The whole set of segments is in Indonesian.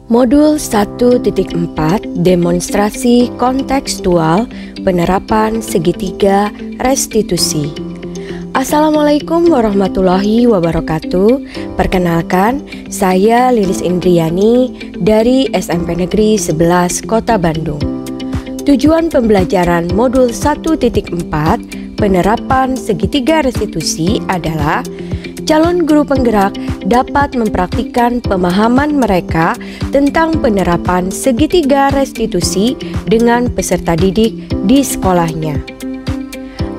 Modul 1.4 Demonstrasi Kontekstual Penerapan Segitiga Restitusi. Assalamualaikum warahmatullahi wabarakatuh. Perkenalkan, saya Lilis Indriani dari SMP Negeri 11 Kota Bandung. Tujuan pembelajaran modul 1.4 Penerapan Segitiga Restitusi adalah calon guru penggerak dapat mempraktikkan pemahaman mereka tentang penerapan segitiga restitusi dengan peserta didik di sekolahnya.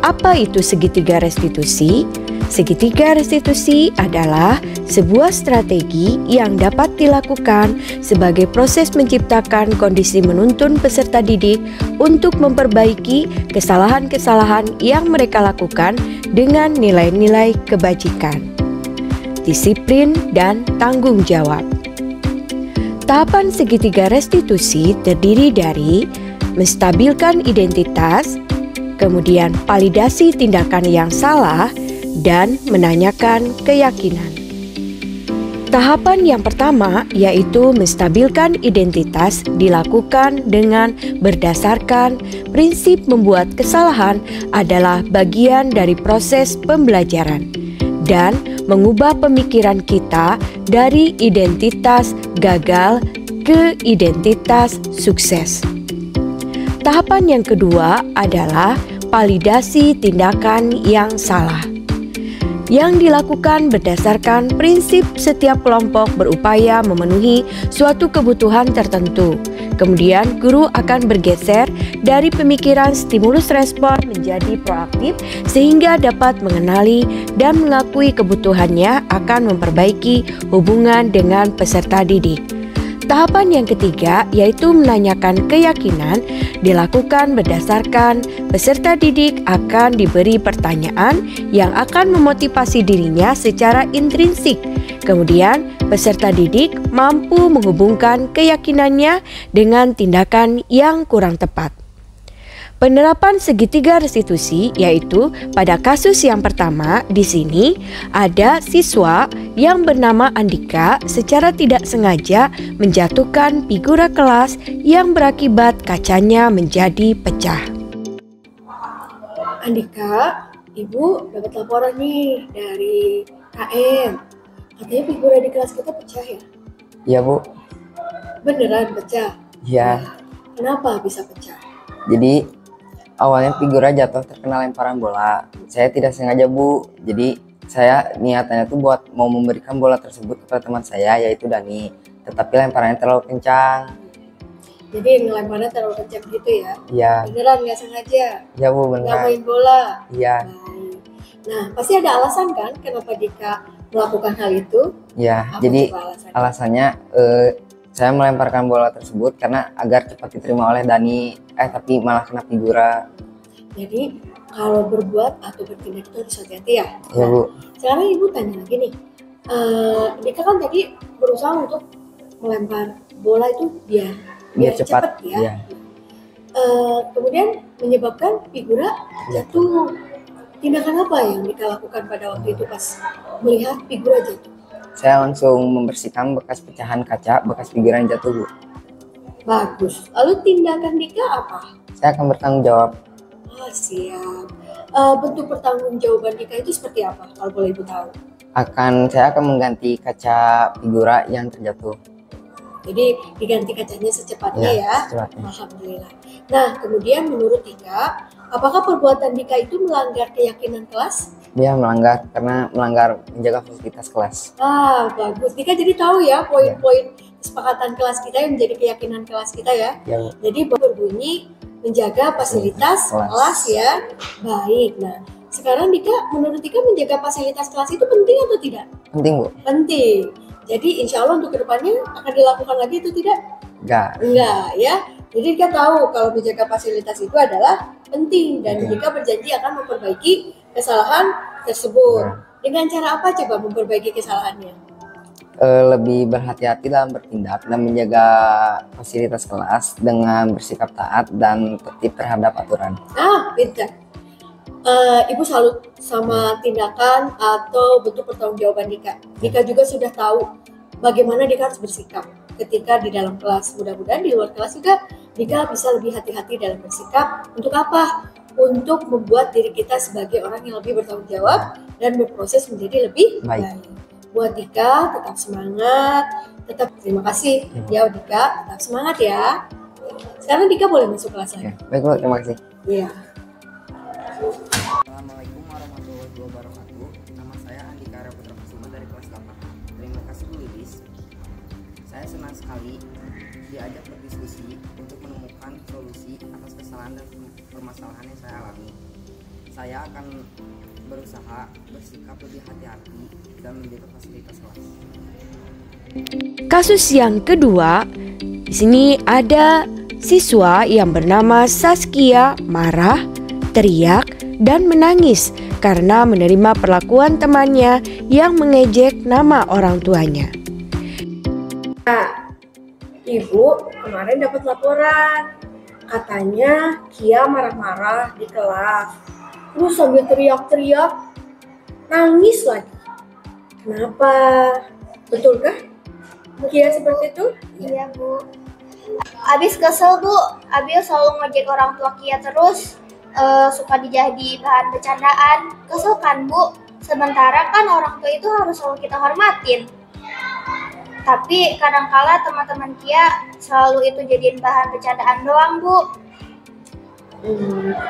Apa itu segitiga restitusi? Segitiga restitusi adalah sebuah strategi yang dapat dilakukan sebagai proses menciptakan kondisi menuntun peserta didik untuk memperbaiki kesalahan-kesalahan yang mereka lakukan dengan nilai-nilai kebajikan, disiplin, dan tanggung jawab. Tahapan segitiga restitusi terdiri dari menstabilkan identitas, kemudian validasi tindakan yang salah, dan menanyakan keyakinan. Tahapan yang pertama yaitu menstabilkan identitas dilakukan dengan berdasarkan prinsip membuat kesalahan adalah bagian dari proses pembelajaran dan mengubah pemikiran kita dari identitas gagal ke identitas sukses. Tahapan yang kedua adalah validasi tindakan yang salah, yang dilakukan berdasarkan prinsip setiap kelompok berupaya memenuhi suatu kebutuhan tertentu. Kemudian guru akan bergeser dari pemikiran stimulus respon menjadi proaktif sehingga dapat mengenali dan mengakui kebutuhannya akan memperbaiki hubungan dengan peserta didik. Tahapan yang ketiga yaitu menanyakan keyakinan dilakukan berdasarkan peserta didik akan diberi pertanyaan yang akan memotivasi dirinya secara intrinsik. Kemudian peserta didik mampu menghubungkan keyakinannya dengan tindakan yang kurang tepat. Penerapan segitiga restitusi yaitu pada kasus yang pertama di sini ada siswa yang bernama Andika secara tidak sengaja menjatuhkan figura kelas yang berakibat kacanya menjadi pecah. Andika, Ibu dapat laporan nih dari KM. Katanya figura di kelas kita pecah ya? Iya, Bu. Beneran pecah? Iya. Nah, kenapa bisa pecah? Jadi awalnya figura jatuh terkena lemparan bola. Saya tidak sengaja, Bu. Jadi saya niatannya tuh buat mau memberikan bola tersebut kepada teman saya yaitu Dani. Tetapi lemparannya terlalu kencang. Jadi ngelemparnya terlalu kencang gitu ya? Iya. Beneran nggak sengaja? Iya, Bu, Nggak benar. main bola? Iya. Baik. Nah, pasti ada alasan kan kenapa Dika melakukan hal itu? Iya. Apa Jadi coba alasannya? alasannya saya melemparkan bola tersebut karena agar cepat diterima oleh Dani. Tapi malah kena figura. Jadi kalau berbuat atau bertindak itu harus hati-hati ya? Iya, Bu. Sekarang Ibu tanya lagi nih, Dika kan tadi berusaha untuk melempar bola itu biar cepat ya. Iya. Kemudian menyebabkan figura jatuh. Tindakan apa yang Dika lakukan pada waktu itu pas melihat figura jatuh? Saya langsung membersihkan bekas pecahan kaca, bekas figura yang jatuh, Bu. Bagus. Lalu tindakan Dika apa? Saya akan bertanggung jawab. Siap. Bentuk pertanggungjawaban Dika itu seperti apa kalau boleh Ibu tahu? Saya akan mengganti kaca figura yang terjatuh. Jadi diganti kacanya secepatnya ya. Secepatnya. Alhamdulillah. Nah, kemudian menurut Dika, apakah perbuatan Dika itu melanggar keyakinan kelas? Dia melanggar karena melanggar menjaga fasilitas kelas. Bagus. Dika jadi tahu ya poin-poin kesepakatan kelas kita yang menjadi keyakinan kelas kita ya. Ya, Bu. Jadi berbunyi menjaga fasilitas kelas ya. Baik. Nah, sekarang menurut Dika menjaga fasilitas kelas itu penting atau tidak? Penting, Bu? Penting. Jadi insya Allah untuk kedepannya akan dilakukan lagi itu tidak? Enggak ya. Jadi Dika tahu kalau menjaga fasilitas itu adalah penting dan Dika berjanji akan memperbaiki kesalahan tersebut. Dengan cara apa coba memperbaiki kesalahannya? Lebih berhati-hati dalam bertindak dan menjaga fasilitas kelas dengan bersikap taat dan tertib terhadap aturan. Pintar. Ibu salut sama tindakan atau bentuk pertanggungjawaban Dika. Dika juga sudah tahu bagaimana Dika harus bersikap. ketika di dalam kelas. Mudah-mudahan di luar kelas juga Dika bisa lebih hati-hati dalam bersikap. Untuk apa? Untuk membuat diri kita sebagai orang yang lebih bertanggung jawab dan berproses menjadi lebih baik. Buat Dika, tetap semangat, tetap terima kasih ya Dika, tetap semangat ya. Sekarang Dika boleh masuk kelas lagi. Baik Bu, terima kasih. Iya. Assalamualaikum warahmatullahi wabarakatuh. Nama saya Andika Arya Putra Kusuma dari kelas 8. Terima kasih Bu Lilis. Saya senang sekali diajak berdiskusi untuk menemukan solusi atas kesalahan dan permasalahan yang saya alami. Saya akan berusaha bersikap lebih hati-hati dan menjaga fasilitas kelas. Kasus yang kedua, di sini ada siswa yang bernama Saskia marah, teriak, dan menangis karena menerima perlakuan temannya yang mengejek nama orang tuanya. Ibu kemarin dapat laporan, katanya Kia marah-marah di kelas, terus sambil teriak-teriak, nangis lagi. Kenapa? Betulkah Kia seperti itu? Iya Bu. Abis kesel Bu, Abil selalu ngejek orang tua Kia terus, suka dijadi bahan bercandaan. Kesel kan Bu? Sementara kan orang tua itu harus selalu kita hormatin. Tapi kadangkala teman-teman Kia selalu itu jadiin bahan bercandaan doang Bu.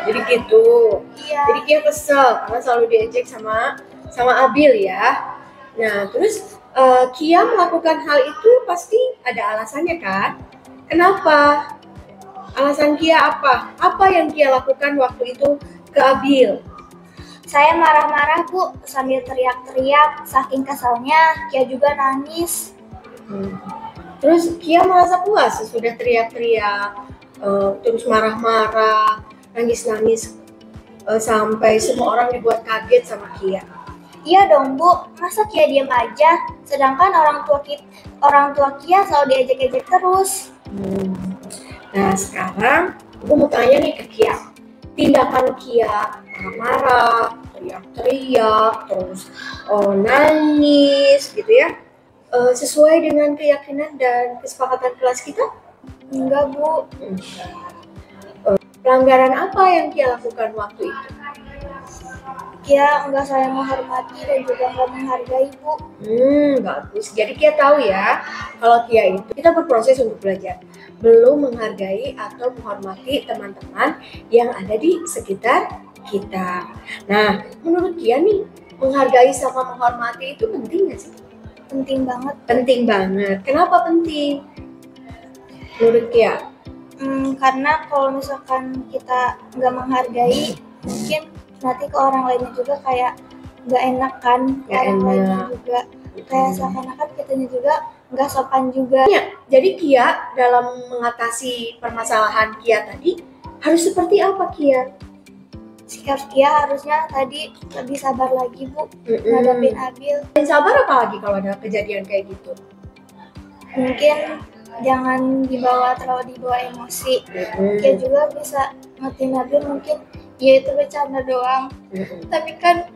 Jadi gitu. Iya. Jadi Kia kesel karena selalu diejek sama Abil ya. Nah terus Kia melakukan hal itu pasti ada alasannya kan? Kenapa? Alasan Kia apa? Apa yang Kia lakukan waktu itu ke Abil? Saya marah-marah Bu, sambil teriak-teriak. Saking keselnya, Kia juga nangis. Terus Kia merasa puas sudah teriak-teriak, terus marah-marah, nangis-nangis, sampai semua orang dibuat kaget sama Kia. Iya dong Bu, masa Kia diam aja? Sedangkan orang tua Kia selalu diejek-ejek terus. Nah sekarang aku mau tanya nih ke Kia, tindakan Kia marah-marah, teriak-teriak, terus nangis gitu ya, sesuai dengan keyakinan dan kesepakatan kelas kita? Enggak Bu. Pelanggaran apa yang Kia lakukan waktu itu? Kia enggak saling menghormati dan juga enggak menghargai Bu. Bagus. Jadi Kia tahu ya, kalau Kia itu kita berproses untuk belajar, belum menghargai atau menghormati teman-teman yang ada di sekitar kita. Nah, menurut Kia nih, menghargai sama menghormati itu penting nggak sih? Penting banget. Penting banget. Kenapa penting? Menurut Kia? Karena kalau misalkan kita nggak menghargai, mungkin nanti ke orang lainnya juga kayak nggak enak kan. Orang lainnya juga kayak seakan-akan kitanya juga nggak sopan juga. Ya, jadi Kia dalam mengatasi permasalahan Kia tadi harus seperti apa Kia? Sikap Kia harusnya tadi lebih sabar lagi Bu, ngadapin Abil. Dan sabar apalagi kalau ada kejadian kayak gitu? Mungkin jangan terlalu dibawa emosi. Kia juga bisa ngertiin Abil, mungkin ya itu bercanda doang. Tapi kan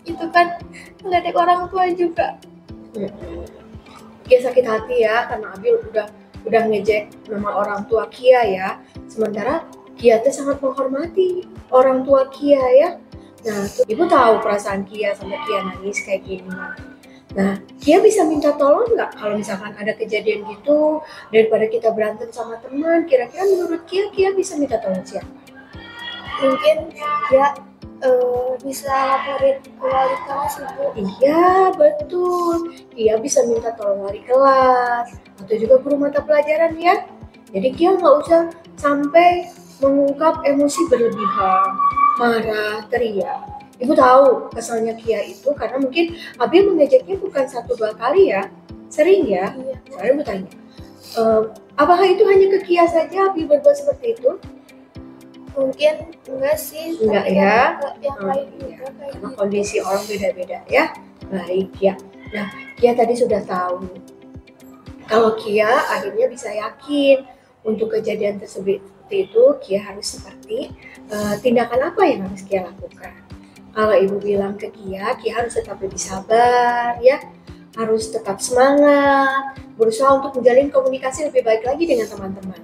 itu kan meledek orang tua juga. Kia sakit hati ya karena Abil udah ngejek nama orang tua Kia ya. Sementara Kia tuh sangat menghormati orang tua Kia ya. Nah, Ibu tahu perasaan Kia sampai Kia nangis kayak gini. Nah, Kia bisa minta tolong nggak kalau misalkan ada kejadian gitu, daripada kita berantem sama teman, kira-kira menurut Kia bisa minta tolong siapa? Mungkin Kia bisa laporin ke wali kelas Ibu. Iya, betul. Kia bisa minta tolong wali kelas atau juga guru mata pelajaran ya. Jadi Kia nggak usah sampai mengungkap emosi berlebihan, marah, teriak. Ibu tahu kesalnya Kia itu karena mungkin Abil mengejeknya bukan 1-2 kali ya, sering ya. Iya. Saya mau tanya, apakah itu hanya ke Kia saja Abil berbuat seperti itu? Mungkin enggak sih. Enggak tapi ya. kan yang lain juga kayak Karena gitu. kondisi orang beda-beda ya. Baik ya. Nah, Kia tadi sudah tahu kalau Kia akhirnya bisa yakin untuk kejadian tersebut itu Kia harus seperti tindakan apa yang harus Kia lakukan. Kalau Ibu bilang ke Kia harus tetap lebih sabar ya, harus tetap semangat, berusaha untuk menjalin komunikasi lebih baik lagi dengan teman-teman.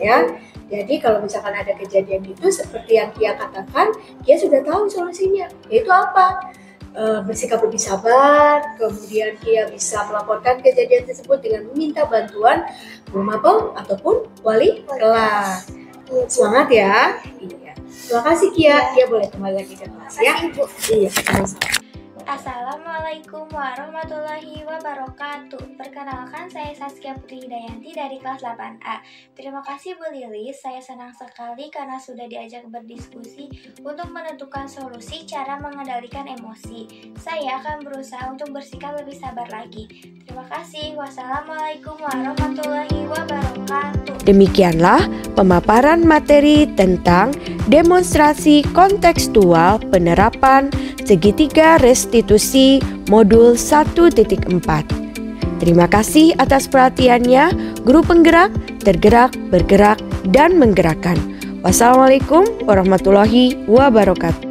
Ya, jadi kalau misalkan ada kejadian itu seperti yang Kia katakan, Kia sudah tahu solusinya, yaitu apa? Bersikap lebih sabar, kemudian Kia bisa melaporkan kejadian tersebut dengan meminta bantuan guru mapel ataupun wali kelas. Semangat ya. Iya. Terima kasih Kia. Kia boleh kembali lagi ke kelas ya. Iya, sama-sama. Assalamualaikum warahmatullahi wabarakatuh. Perkenalkan, saya Saskia Putri Hidayanti dari kelas 8A. Terima kasih Bu Lilis, saya senang sekali karena sudah diajak berdiskusi untuk menentukan solusi cara mengendalikan emosi. Saya akan berusaha untuk bersikap lebih sabar lagi. Terima kasih. Wassalamualaikum warahmatullahi wabarakatuh. Demikianlah pemaparan materi tentang demonstrasi kontekstual penerapan segitiga restitusi modul 1.4. Terima kasih atas perhatiannya, guru penggerak, tergerak, bergerak, dan menggerakkan. Wassalamualaikum warahmatullahi wabarakatuh.